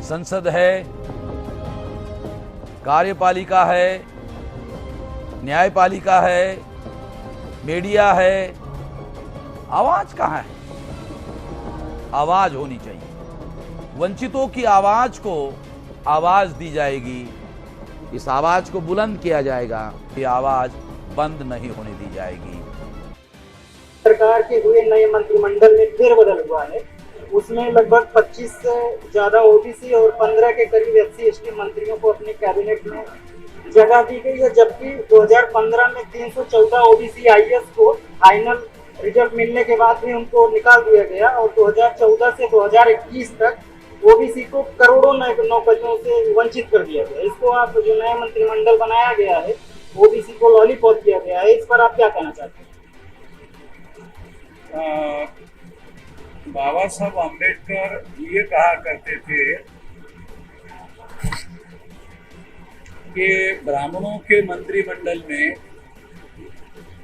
संसद है, कार्यपालिका है, न्यायपालिका है, मीडिया है, आवाज कहाँ है? आवाज होनी चाहिए। वंचितों की आवाज को आवाज दी जाएगी, इस आवाज को बुलंद किया जाएगा, ये आवाज बंद नहीं होने दी जाएगी। सरकार के हुए नए मंत्रिमंडल में फेरबदल हुआ है, उसमें लगभग 25 से ज्यादा ओबीसी और 15 के करीब एससी एसटी मंत्रियों को अपने कैबिनेट में जगह दी गई है, जबकि 2015 में 314 ओबीसी आईएएस को फाइनल रिजल्ट मिलने के बाद भी उनको निकाल दिया गया और 2014 से 2021 तक ओबीसी को करोड़ों नौकरियों से वंचित कर दिया गया। इसको आप जो नया मंत्रिमंडल बनाया गया है, ओबीसी को लॉलीपॉप किया गया है, इस पर आप क्या कहना चाहते हैं? बाबा साहब अम्बेडकर ये कहा करते थे कि ब्राह्मणों के मंत्रिमंडल में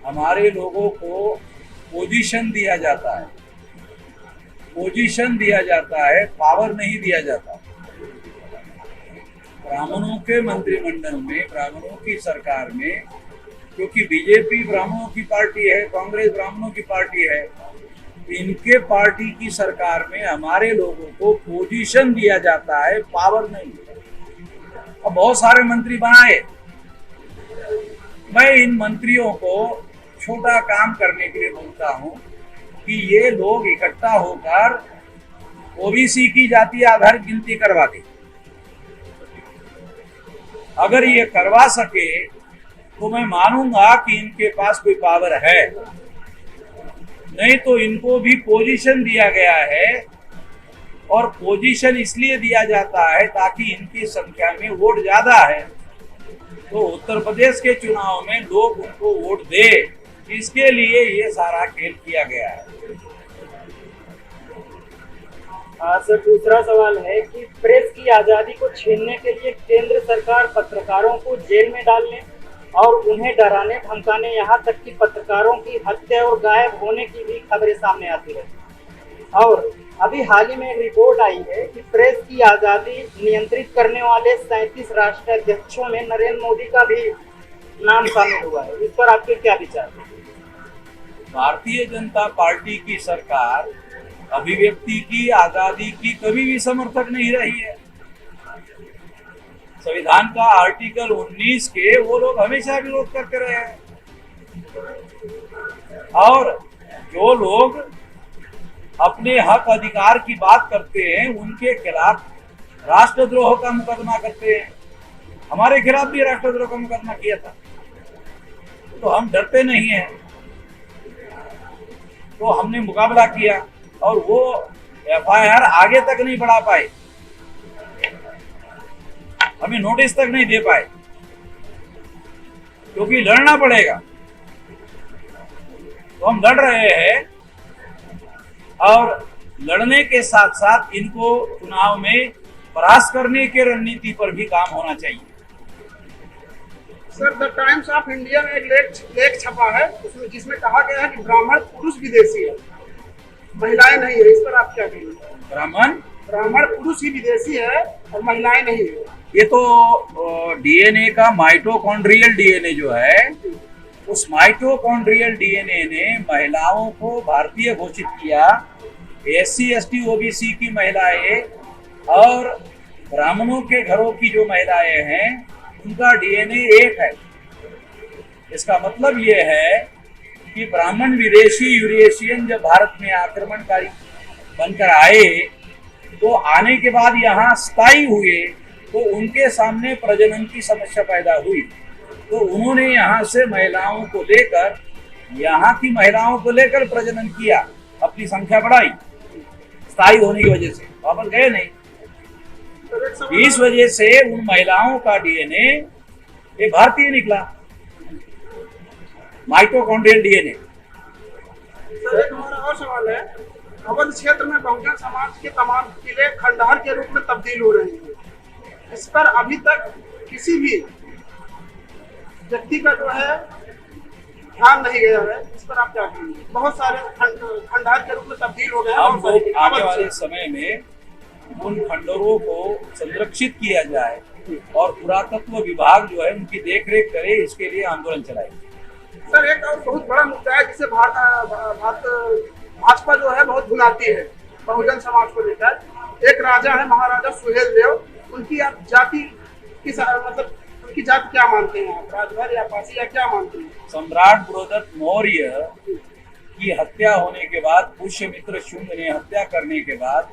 हमारे लोगों को पोजीशन दिया जाता है, पोजीशन दिया जाता है, पावर नहीं दिया जाता। ब्राह्मणों के मंत्रिमंडल में, ब्राह्मणों की सरकार में, क्योंकि बीजेपी ब्राह्मणों की पार्टी है, कांग्रेस ब्राह्मणों की पार्टी है, इनके पार्टी की सरकार में हमारे लोगों को पोजीशन दिया जाता है, पावर नहीं। अब बहुत सारे मंत्री बनाए, मैं इन मंत्रियों को छोटा काम करने के लिए बोलता हूं कि ये लोग इकट्ठा होकर ओबीसी की जाति आधारित गिनती करवा दे। अगर ये करवा सके तो मैं मानूंगा कि इनके पास कोई पावर है, नहीं तो इनको भी पोजीशन दिया गया है और पोजीशन इसलिए दिया जाता है ताकि इनकी संख्या में वोट ज्यादा है, तो उत्तर प्रदेश के चुनाव में लोग उनको वोट दे, इसके लिए ये सारा खेल किया गया है। सर, दूसरा सवाल है कि प्रेस की आजादी को छीनने के लिए केंद्र सरकार पत्रकारों को जेल में डालने और उन्हें डराने धमकाने, यहाँ तक कि पत्रकारों की हत्या और गायब होने की भी खबरें सामने आती रही। और अभी हाल ही में एक रिपोर्ट आई है कि प्रेस की आजादी नियंत्रित करने वाले 37 राष्ट्राध्यक्षों में नरेंद्र मोदी का भी नाम शामिल हुआ है। इस पर आपके क्या विचार हैं? भारतीय जनता पार्टी की सरकार अभिव्यक्ति की आजादी की कभी भी समर्थक नहीं रही है। संविधान का आर्टिकल 19 के वो लोग हमेशा विरोध करते रहे हैं और जो लोग अपने हक अधिकार की बात करते हैं उनके खिलाफ राष्ट्रद्रोह का मुकदमा करते हैं। हमारे खिलाफ भी राष्ट्रद्रोह का मुकदमा किया था, तो हम डरते नहीं हैं, तो हमने मुकाबला किया और वो एफआईआर आगे तक नहीं बढ़ा पाए, हमें नोटिस तक नहीं दे पाए, क्योंकि लड़ना पड़ेगा। तो हम लड़ रहे हैं और लड़ने के साथ साथ इनको चुनाव में परास्त करने के रणनीति पर भी काम होना चाहिए। Sir, the times of India में एक लेख छपा है उसमें, जिसमें कहा गया है कि ब्राह्मण पुरुष विदेशी है, महिलाएं नहीं है। इस पर आप क्या कहेंगे? ब्राह्मण पुरुष ही विदेशी है और महिलाएं नहीं है। ये तो डीएनए का माइटोकॉन्ड्रियल डीएनए जो है, उस माइटोकॉन्ड्रियल डीएनए ने महिलाओं को भारतीय घोषित किया। एससी एसटी ओबीसी की महिलाएं और ब्राह्मणों के घरों की जो महिलाएं हैं उनका डीएनए एक है। इसका मतलब ये है कि ब्राह्मण विदेशी यूरेशियन जब भारत में आक्रमणकारी बनकर आए तो आने के बाद यहाँ स्थायी हुए, तो उनके सामने प्रजनन की समस्या पैदा हुई, तो उन्होंने यहाँ से महिलाओं को लेकर, यहाँ की महिलाओं को लेकर प्रजनन किया, अपनी संख्या बढ़ाई, स्थायी होने की वजह से वापस गए नहीं। इस वजह से उन महिलाओं का डीएनए एक भारतीय निकला, माइटोकॉन्ड्रियल डीएनए। सर, एक हमारा और सवाल है, अवध क्षेत्र में बहुजन समाज के तमाम किले खंडहर के रूप में तब्दील हो रहे हैं, इस पर अभी तक किसी भी व्यक्ति का जो है ध्यान नहीं गया है। इस पर आप क्या कहेंगे? बहुत सारे खंडहर के रूप में तब्दील हो गए हैं। हम लोग आने वाले समय में उन खंडरों को संरक्षित किया जाए और पुरातत्व विभाग जो है उनकी देखरेख करे, इसके लिए आंदोलन चलाए। सर एक और बहुत बड़ा मुद्दा है जिसे भाजपा जो है बहुत भुनाती है बहुजन समाज को लेकर। एक राजा है महाराजा सुहेल देव, उनकी आप जाति की मतलब उनकी जाति क्या मानते हैं आप, राजभर या पासी या क्या मानते हैं? सम्राट बृहदत्त मौर्य की हत्या होने के बाद, पुष्यमित्र शुंग ने हत्या करने के बाद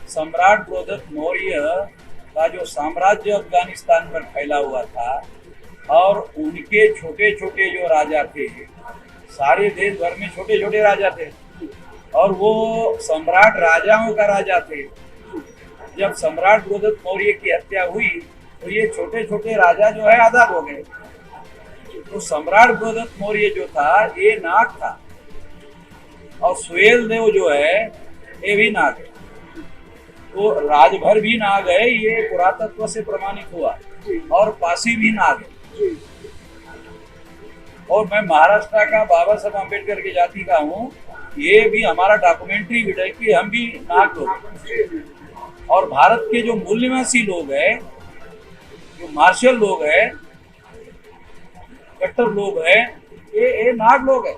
सम्राट बृहदत्त मौर्य का जो साम्राज्य अफगानिस्तान पर फैला हुआ था और उनके छोटे छोटे जो राजा थे, सारे देश भर में छोटे छोटे राजा थे और वो सम्राट राजाओं का राजा थे। जब सम्राट बृहदत्त मौर्य की हत्या हुई तो ये छोटे छोटे राजा जो है आजाद हो गए। तो सम्राट बृहदत्त मौर्य जो था ये नाग था और सुहेल देव जो है ये भी नाग है। तो राजभर भी नाग है, ये पुरातत्व से प्रमाणित हुआ, और पासी भी नाग है। और मैं महाराष्ट्र का बाबा साहब अम्बेडकर की जाति का हूँ, ये भी हमारा डॉक्यूमेंट्री भी है कि हम भी नाग लोग हैं। और भारत के जो मूल्यवासी लोग हैं, जो मार्शल लोग हैं, कट्टर लोग हैं, ये नाग लोग हैं।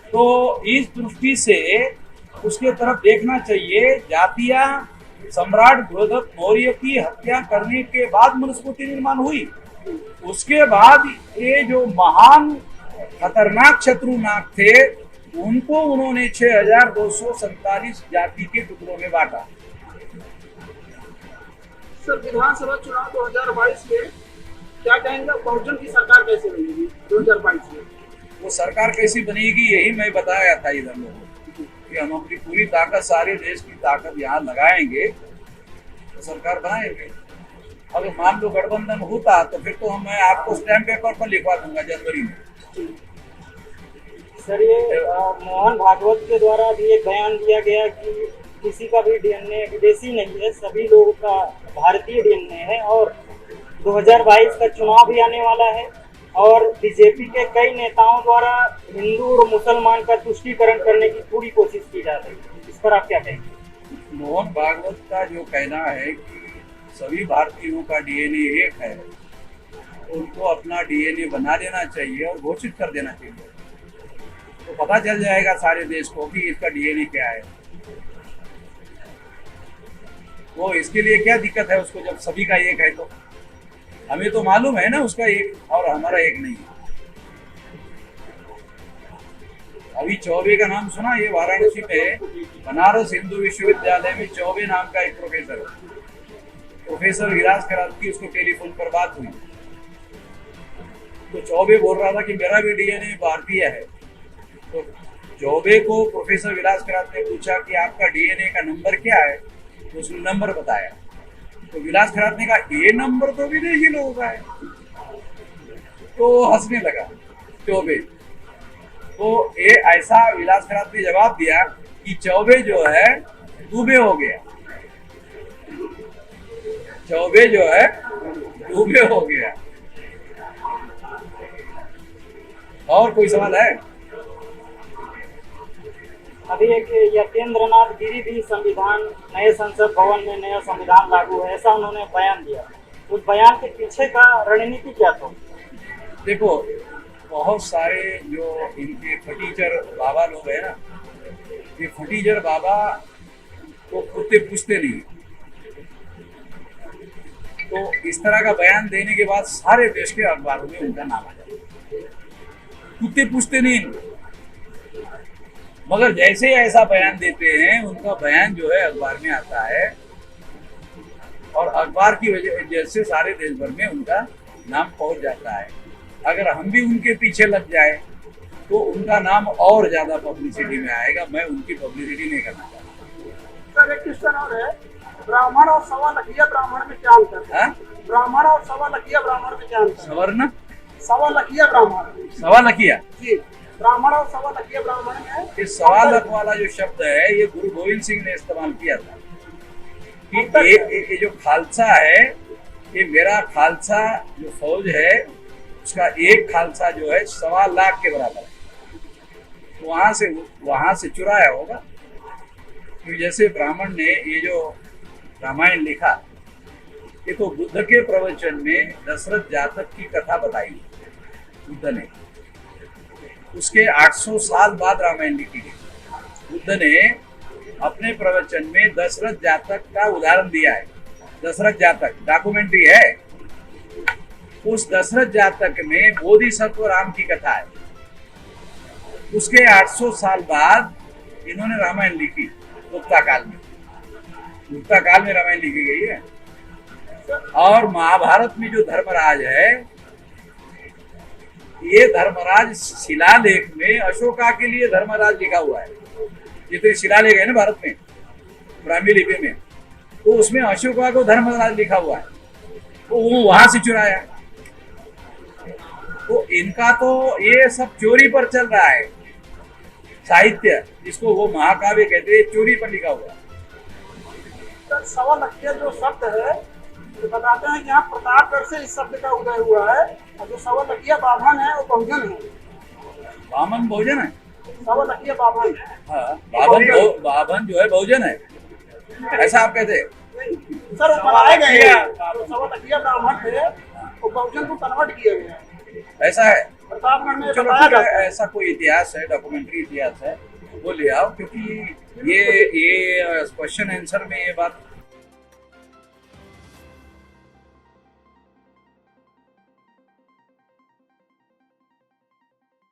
तो इस दृष्टि से उसके तरफ देखना चाहिए। जातियां सम्राट बृहदत्त मौर्य की हत्या करने के बाद मनुस्मृति निर्माण हुई, उसके बाद ये जो महान खतरनाक शत्रु नाग थे उनको उन्होंने 6247 जाति के टुकड़ों में बांटा। सर विधानसभा चुनाव 2022 में क्या कहेंगे, बहुजन की सरकार कैसे बनेगी 2022 में? वो सरकार कैसी बनेगी यही मैं बताया था इधर लोगों को कि हम अपनी पूरी ताकत, सारे देश की ताकत यहाँ लगाएंगे तो सरकार बनाएंगे। अगर मान लो गठबंधन होता तो फिर तो मैं आपको स्टैम्प पेपर पर लिखवा दूंगा जनवरी में। सर ये मोहन भागवत के द्वारा भी एक बयान दिया गया कि किसी का भी डीएनए विदेशी नहीं है, सभी लोगों का भारतीय डीएनए है और 2022 का चुनाव भी आने वाला है और बीजेपी के कई नेताओं द्वारा हिंदू और मुसलमान का तुष्टीकरण करने की पूरी कोशिश की जा रही है, इस पर आप क्या कहेंगे? मोहन भागवत का जो कहना है कि सभी भारतीयों का डीएनए एक है, उनको अपना डीएनए बना लेना चाहिए और घोषित कर देना चाहिए, तो पता चल जाएगा सारे देश को कि इसका डीएनए क्या है। वो इसके लिए क्या दिक्कत है उसको, जब सभी का एक है तो हमें तो मालूम है ना उसका एक और हमारा एक नहीं है। अभी चौबे का नाम सुना, ये वाराणसी में बनारस हिंदू विश्वविद्यालय में चौबे नाम का एक प्रोफेसर है, प्रोफेसर विलास कराती, उसको टेलीफोन पर बात हुई तो चौबे बोल रहा था कि मेरा भी डीएनए भारतीय है। तो चौबे को प्रोफेसर विलास करात ने पूछा कि आपका डीएनए का नंबर क्या है, तो उसने नंबर बताया। तो विलास खरात ने कहा ये नंबर तो विदेशी लोगों का है, तो हंसने लगा चौबे। तो ये ऐसा विलास खरात ने जवाब दिया कि चौबे जो है डूबे हो गया, चौबे जो है डूबे हो गया। और कोई सवाल है? अभी एक यतेंद्र नाथ गिरी भी संविधान, नए संसद भवन में नया संविधान लागू है, ऐसा उन्होंने बयान दिया। उस बयान के पीछे का रणनीति क्या था? देखो, बहुत सारे जो इनके फटीचर बाबा लोग हैं ना, ये फटीचर बाबा को कुत्ते पूछते नहीं, तो इस तरह का बयान देने के बाद सारे देश के अखबारों में उनका नाम आ जाता है। कुत्ते पूछते नहीं, मगर जैसे ऐसा बयान देते हैं उनका बयान जो है अखबार में आता है और अखबार की वजह से सारे देश भर में उनका नाम पहुंच जाता है। अगर हम भी उनके पीछे लग जाए तो उनका नाम और ज्यादा पब्लिसिटी में आएगा। मैं उनकी पब्लिसिटी नहीं करना चाहता। सर एक क्वेश्चन और है, ब्राह्मण और सवा लखिया ब्राह्मण में क्या अंतर है? ब्राह्मण और सवा लखिया ब्राह्मण में क्या अंतर? सवर्ण सवा लखिया ब्राह्मण, सवा लखिया जी, ब्राह्मण और सवा लखिया ब्राह्मण में ये सवा लख वाला जो शब्द है ये गुरु गोविंद सिंह ने इस्तेमाल किया था कि ये जो खालसा है, ये मेरा खालसा जो फौज है उसका एक खालसा जो है 1.25 लाख के बराबर है, तो वहां से चुराया होगा। तो जैसे ब्राह्मण ने ये जो रामायण लिखा, ये तो बुद्ध के प्रवचन में दशरथ जातक की कथा बताई बुद्ध ने। उसके 800 साल बाद रामायण लिखी गई। बुद्ध ने अपने प्रवचन में दशरथ जातक का उदाहरण दिया है। दशरथ जातक डॉक्यूमेंट्री है, उस दशरथ जातक में बोधिसत्व राम की कथा है। उसके 800 साल बाद इन्होंने रामायण लिखी, गुप्ता काल में। गुप्ता काल में रामायण लिखी गई है। और महाभारत में जो धर्मराज है, ये धर्मराज शिलालेख में अशोका के लिए धर्मराज लिखा हुआ है। जितने शिलालेख है ना भारत में ब्राह्मी लिपि में, तो उसमें अशोका को धर्मराज लिखा हुआ है, तो वो वहां से चुराया। तो इनका तो ये सब चोरी पर चल रहा है। साहित्य जिसको वो महाकाव्य कहते हैं, चोरी पर लिखा हुआ है। सवा लक्ष्य जो शब्द है, तो बताते हैं कि यहाँ प्रतापगढ़ से इस शब्द का उदय हुआ है, और जो सवा लकिया बाभन है वो बहुजन है। बामन बहुजन है, सवा लकिया बाभन। हाँ, बाभन जो है बहुजन है, ऐसा आप कहते हैं? सर वो बनाए गए हैं, सवा लकिया ब्राह्मण थे, वो बहुजन को कन्वर्ट किया गया। ऐसा है? प्रतापगढ़ में चलो बताया ठीक है, जाता है। ऐसा कोई इतिहास है, डॉक्यूमेंट्री इतिहास है, वो ले आओ, क्योंकि ये क्वेश्चन आंसर में ये बात